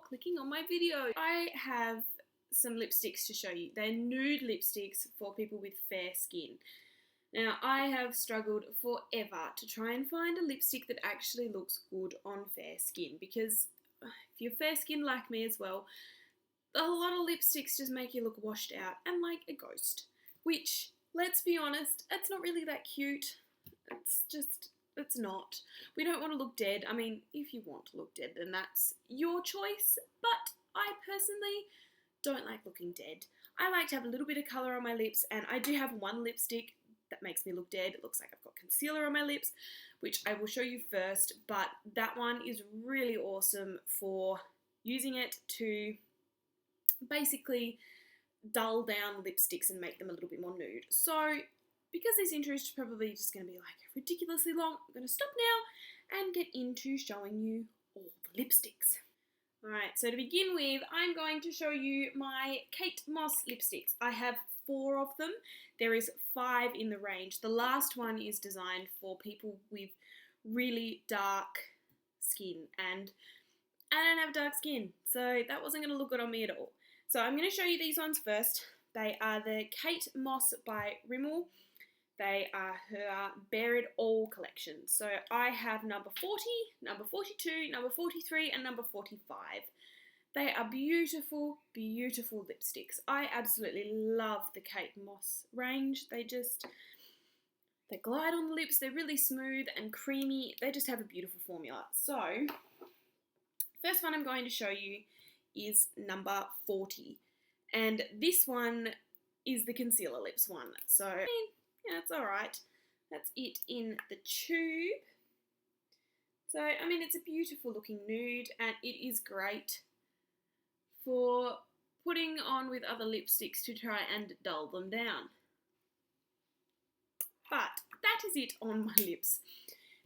clicking on my video. I have some lipsticks to show you. They're nude lipsticks for people with fair skin. Now, I have struggled forever to try and find a lipstick that actually looks good on fair skin, because if you're fair skin like me as well, a lot of lipsticks just make you look washed out and like a ghost, which, let's be honest, it's not really that cute. It's not. We don't want to look dead. I mean, if you want to look dead, then that's your choice, but I personally don't like looking dead. I like to have a little bit of colour on my lips, and I do have one lipstick that makes me look dead. It looks like I've got concealer on my lips, which I will show you first, but that one is really awesome for using it to basically dull down lipsticks and make them a little bit more nude. So, because this intro is probably just going to be like ridiculously long, I'm going to stop now and get into showing you all the lipsticks. Alright, so to begin with, I'm going to show you my Kate Moss lipsticks. I have 4 of them. There is 5 in the range. The last one is designed for people with really dark skin, and I don't have dark skin, so that wasn't going to look good on me at all. So I'm going to show you these ones first. They are the Kate Moss by Rimmel. They are her Bare It All collection. So I have number 40, number 42, number 43, and number 45. They are beautiful, beautiful lipsticks. I absolutely love the Kate Moss range. They glide on the lips. They're really smooth and creamy. They just have a beautiful formula. So, first one I'm going to show you is number 40. And this one is the concealer lips one. So, I mean, yeah, it's alright. That's it in the tube. So, I mean, it's a beautiful looking nude, and it is great for putting on with other lipsticks to try and dull them down. But that is it on my lips.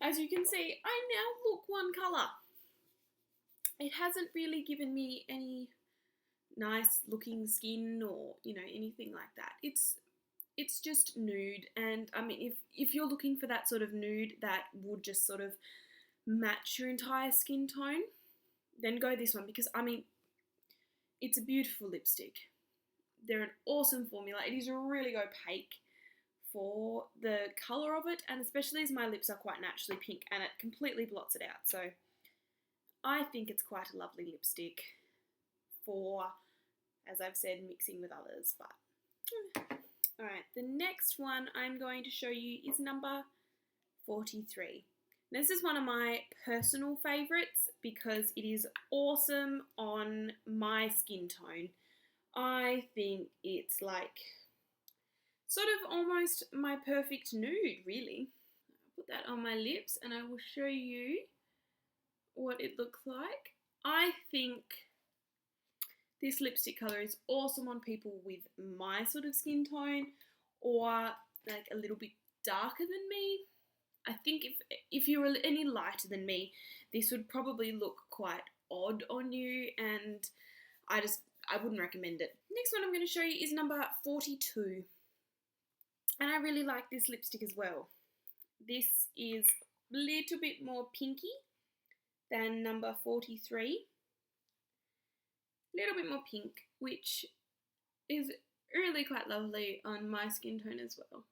As you can see, I now look one colour. It hasn't really given me any nice looking skin or, you know, anything like that. It's just nude, and I mean, if you're looking for that sort of nude that would just sort of match your entire skin tone, then go this one, because I mean, it's a beautiful lipstick. They're an awesome formula. It is really opaque for the colour of it, and especially as my lips are quite naturally pink, and it completely blots it out. So I think it's quite a lovely lipstick for, as I've said, mixing with others. But alright, the next one I'm going to show you is number 43. This is one of my personal favourites because it is awesome on my skin tone. I think it's like sort of almost my perfect nude, really. I'll put that on my lips and I will show you what it looks like. I think this lipstick colour is awesome on people with my sort of skin tone, or like a little bit darker than me. I think if you were any lighter than me, this would probably look quite odd on you, and I wouldn't recommend it. Next one I'm going to show you is number 42. And I really like this lipstick as well. This is a little bit more pinky than number 43. A little bit more pink, which is really quite lovely on my skin tone as well.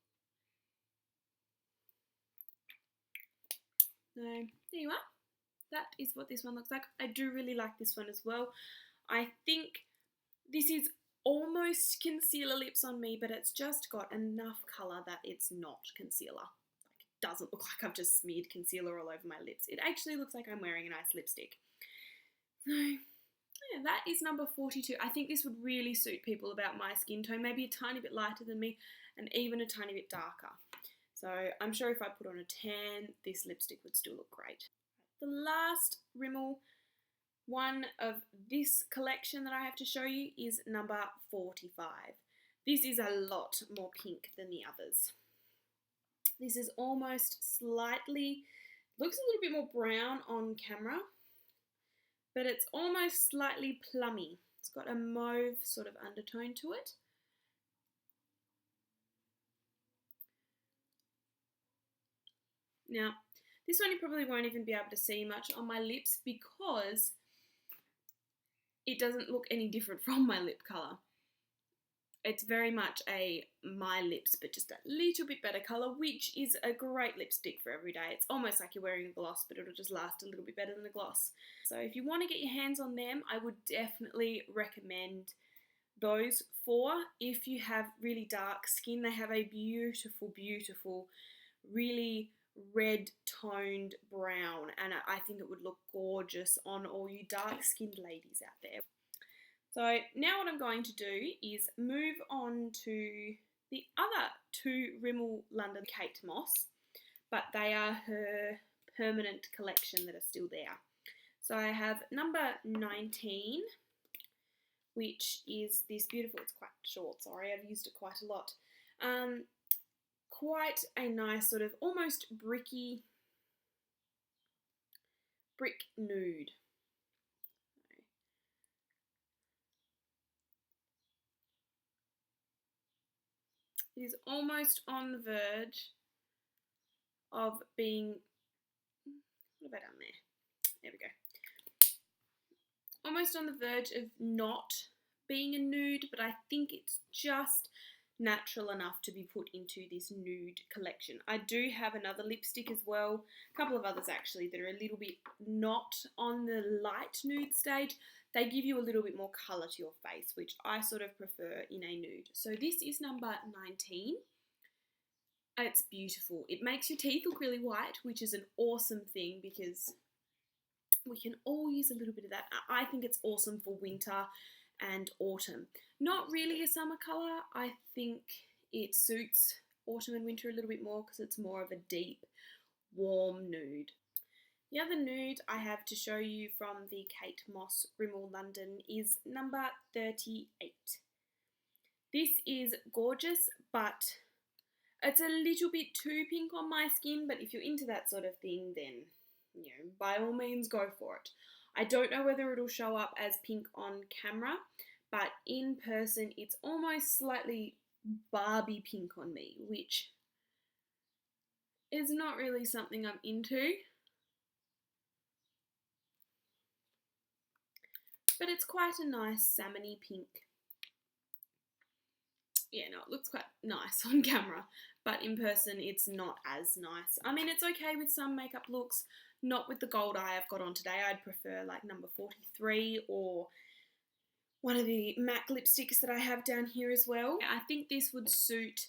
So there you are. That is what this one looks like. I do really like this one as well. I think this is almost concealer lips on me, but it's just got enough colour that it's not concealer. Like, it doesn't look like I've just smeared concealer all over my lips. It actually looks like I'm wearing a nice lipstick. So yeah, that is number 42. I think this would really suit people about my skin tone, maybe a tiny bit lighter than me and even a tiny bit darker. So I'm sure if I put on a tan, this lipstick would still look great. The last Rimmel one of this collection that I have to show you is number 45. This is a lot more pink than the others. This is almost slightly, looks a little bit more brown on camera, but it's almost slightly plummy. It's got a mauve sort of undertone to it. Now, this one you probably won't even be able to see much on my lips because it doesn't look any different from my lip colour. It's very much my lips, but just a little bit better colour, which is a great lipstick for every day. It's almost like you're wearing a gloss, but it'll just last a little bit better than a gloss. So if you want to get your hands on them, I would definitely recommend those 4. If you have really dark skin, they have a beautiful, beautiful, really red toned brown, and I think it would look gorgeous on all you dark skinned ladies out there. So now what I'm going to do is move on to the other 2 Rimmel London Kate Moss, but they are her permanent collection that are still there. So I have number 19, which is this beautiful, it's quite short, sorry, I've used it quite a lot. Quite a nice sort of almost brick nude. It is almost on the verge of being, what have I done there? There we go. Almost on the verge of not being a nude, but I think it's just natural enough to be put into this nude collection. I do have another lipstick as well, a couple of others actually, that are a little bit not on the light nude stage. They give you a little bit more colour to your face, which I sort of prefer in a nude. So this is number 19. It's beautiful. It makes your teeth look really white, which is an awesome thing because we can all use a little bit of that. I think it's awesome for winter and autumn. Not really a summer colour. I think it suits autumn and winter a little bit more because it's more of a deep, warm nude. The other nude I have to show you from the Kate Moss Rimmel London is number 38. This is gorgeous, but it's a little bit too pink on my skin, but if you're into that sort of thing, then, you know, by all means go for it. I don't know whether it'll show up as pink on camera, but in person it's almost slightly Barbie pink on me, which is not really something I'm into. But it's quite a nice salmony pink. Yeah, no, it looks quite nice on camera, but in person it's not as nice. I mean, it's okay with some makeup looks, not with the gold eye I've got on today. I'd prefer like number 43 or one of the MAC lipsticks that I have down here as well. I think this would suit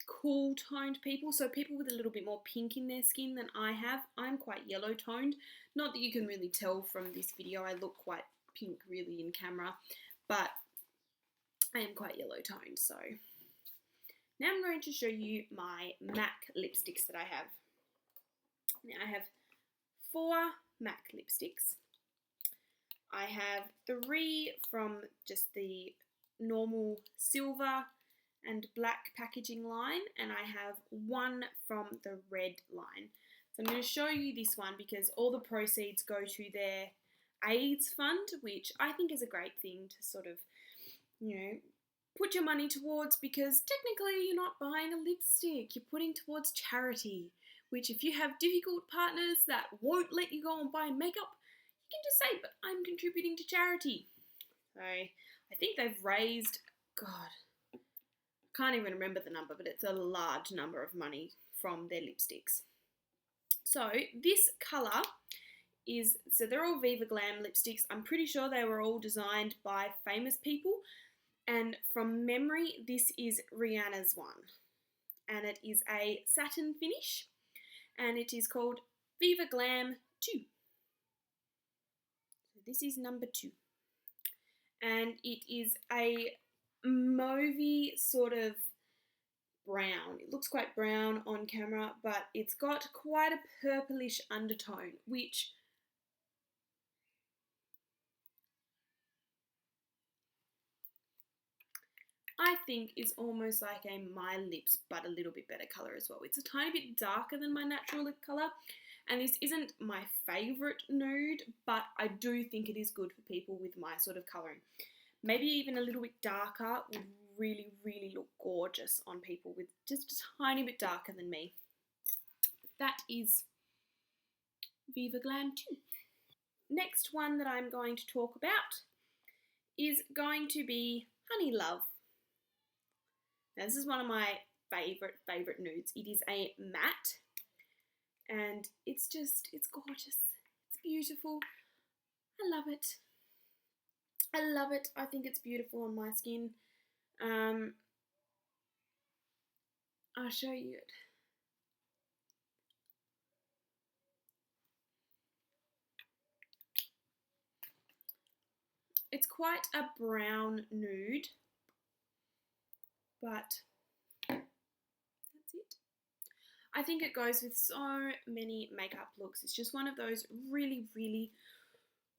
cool toned people, so people with a little bit more pink in their skin than I have. I'm quite yellow toned. Not that you can really tell from this video, I look quite pink really in camera, but I am quite yellow toned. So now I'm going to show you my MAC lipsticks that I have. Now I have 4 MAC lipsticks. I have 3 from just the normal silver and black packaging line, and I have 1 from the red line. So I'm going to show you this one because all the proceeds go to their AIDS fund, which I think is a great thing to sort of, you know, put your money towards, because technically you're not buying a lipstick, you're putting towards charity, which if you have difficult partners that won't let you go and buy makeup, you can just say, but I'm contributing to charity. So I think they've raised, God, I can't even remember the number, but it's a large number of money from their lipsticks. So this colour is, so they're all Viva Glam lipsticks. I'm pretty sure they were all designed by famous people. And from memory, this is Rihanna's one. And it is a satin finish. And it is called Viva Glam 2. So this is number 2. And it is a mauvey sort of brown. It looks quite brown on camera, but it's got quite a purplish undertone, which I think is almost like a My Lips, but a little bit better colour as well. It's a tiny bit darker than my natural lip colour, and this isn't my favourite nude, but I do think it is good for people with my sort of colouring. Maybe even a little bit darker would really, really look gorgeous on people with just a tiny bit darker than me. That is Viva Glam 2. Next one that I'm going to talk about is going to be Honey Love. Now this is one of my favorite nudes. It is a matte, and it's gorgeous. It's beautiful. I love it. I love it. I think it's beautiful on my skin. I'll show you it. It's quite a brown nude, but that's it. I think it goes with so many makeup looks. It's just one of those really, really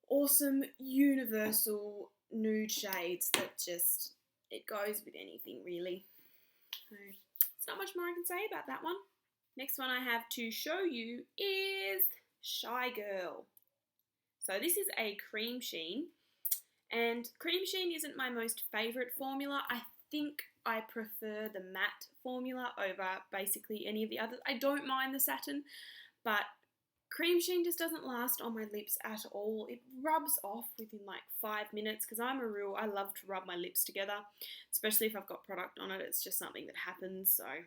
awesome universal nude shades that just, it goes with anything really. So there's not much more I can say about that one. Next one I have to show you is Shy Girl. So this is a Creamsheen, and Creamsheen isn't my most favourite formula. I think I prefer the matte formula over basically any of the others. I don't mind the Satin, but Creamsheen just doesn't last on my lips at all. It rubs off within like 5 minutes because I love to rub my lips together, especially if I've got product on it. It's just something that happens. So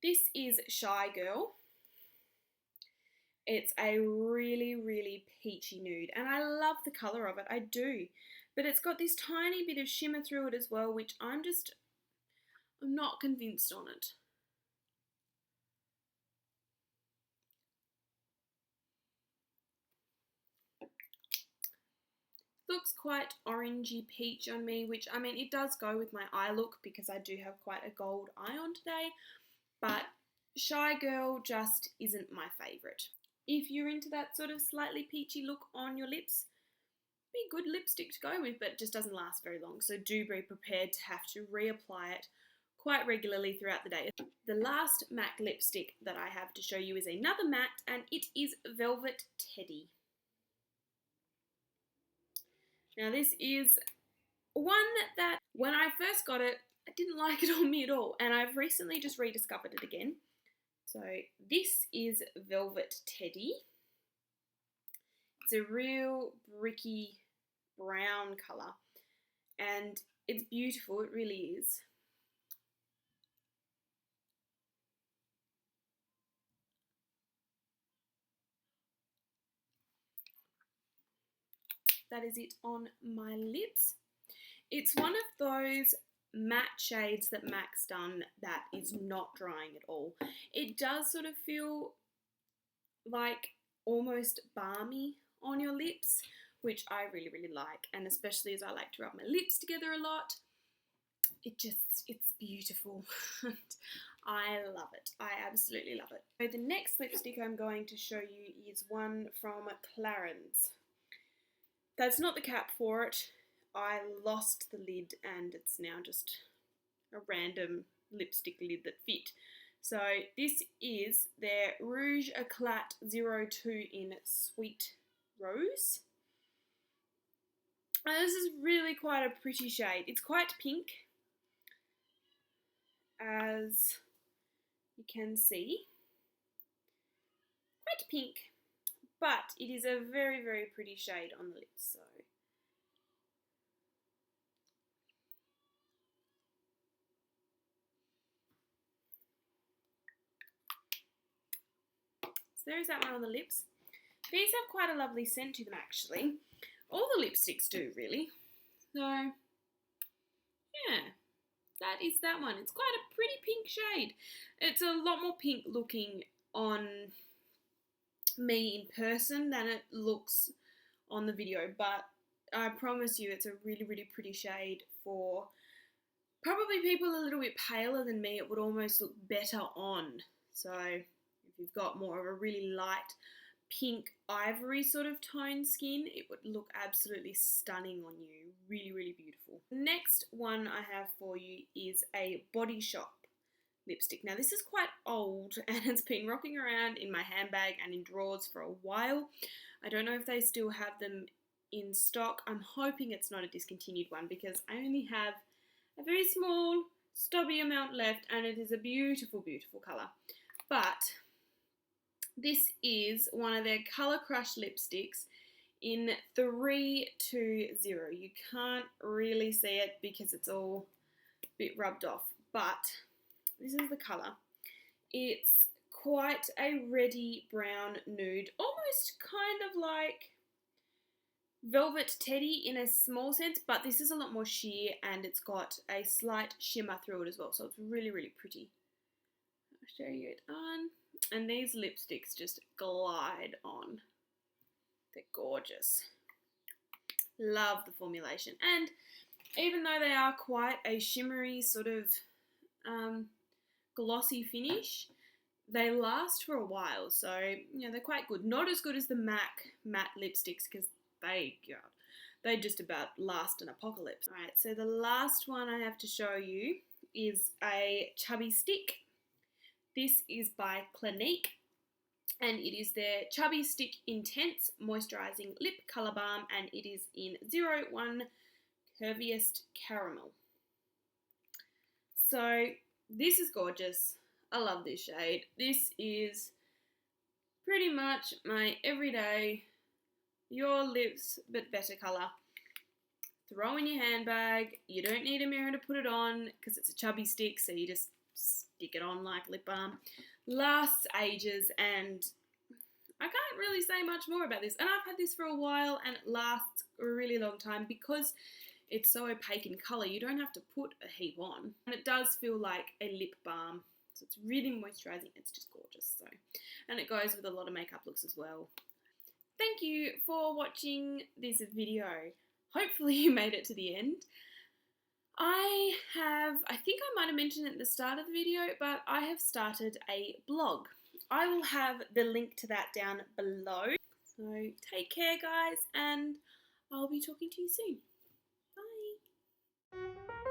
this is Shy Girl. It's a really, really peachy nude, and I love the colour of it, I do. But it's got this tiny bit of shimmer through it as well, which I'm not convinced on it. Looks quite orangey peach on me, which, I mean, it does go with my eye look because I do have quite a gold eye on today, but Shy Girl just isn't my favourite. If you're into that sort of slightly peachy look on your lips, be a good lipstick to go with, but it just doesn't last very long, so do be prepared to have to reapply it quite regularly throughout the day. The last MAC lipstick that I have to show you is another matte, and it is Velvet Teddy. Now this is one that when I first got it, I didn't like it on me at all, and I've recently just rediscovered it again. So this is Velvet Teddy. It's a real bricky brown colour, and it's beautiful, it really is. That is it on my lips. It's one of those matte shades that MAC's done that is not drying at all. It does sort of feel like almost balmy on your lips, which I really, really like, and especially as I like to rub my lips together a lot, it's beautiful. I love it. I absolutely love it. So the next lipstick I'm going to show you is one from Clarins. That's not the cap for it. I lost the lid and it's now just a random lipstick lid that fit. So this is their Rouge Eclat 02 in Sweet Rose. And this is really quite a pretty shade. It's quite pink, as you can see. Quite pink, but it is a very, very pretty shade on the lips. So there's that one on the lips. These have quite a lovely scent to them, actually. All the lipsticks do, really. So, yeah, that is that one. It's quite a pretty pink shade. It's a lot more pink looking on me in person than it looks on the video, but I promise you it's a really, really pretty shade for probably people a little bit paler than me. It would almost look better on. So if you've got more of a really light pink ivory sort of tone skin, it would look absolutely stunning on you. Really, really beautiful. The next one I have for you is a Body Shop lipstick. Now this is quite old and it's been rocking around in my handbag and in drawers for a while. I don't know if they still have them in stock. I'm hoping it's not a discontinued one because I only have a very small stubby amount left and it is a beautiful, beautiful colour. But this is one of their Colour Crush lipsticks in 320. You can't really see it because it's all a bit rubbed off, but this is the colour. It's quite a reddy brown nude, almost kind of like Velvet Teddy in a small sense, but this is a lot more sheer and it's got a slight shimmer through it as well, so it's really, really pretty. I'll show you it on. And these lipsticks just glide on. They're gorgeous. Love the formulation. And even though they are quite a shimmery sort of glossy finish, they last for a while, so you know, they're quite good. Not as good as the MAC matte lipsticks because they just about last an apocalypse. Alright, so the last one I have to show you is a Chubby stick. This is by Clinique and it is their Chubby Stick Intense Moisturising Lip Colour Balm and it is in 01 Curviest Caramel. So this is gorgeous. I love this shade. This is pretty much my everyday your lips but better colour. Throw in your handbag. You don't need a mirror to put it on because it's a chubby stick, so you just stick it on like lip balm. Lasts ages and I can't really say much more about this. And I've had this for a while and it lasts a really long time because it's so opaque in colour. You don't have to put a heap on. And it does feel like a lip balm. So it's really moisturising. It's just gorgeous. So, and it goes with a lot of makeup looks as well. Thank you for watching this video. Hopefully you made it to the end. I think I might have mentioned it at the start of the video, but I have started a blog. I will have the link to that down below. So take care guys and I'll be talking to you soon. Bye.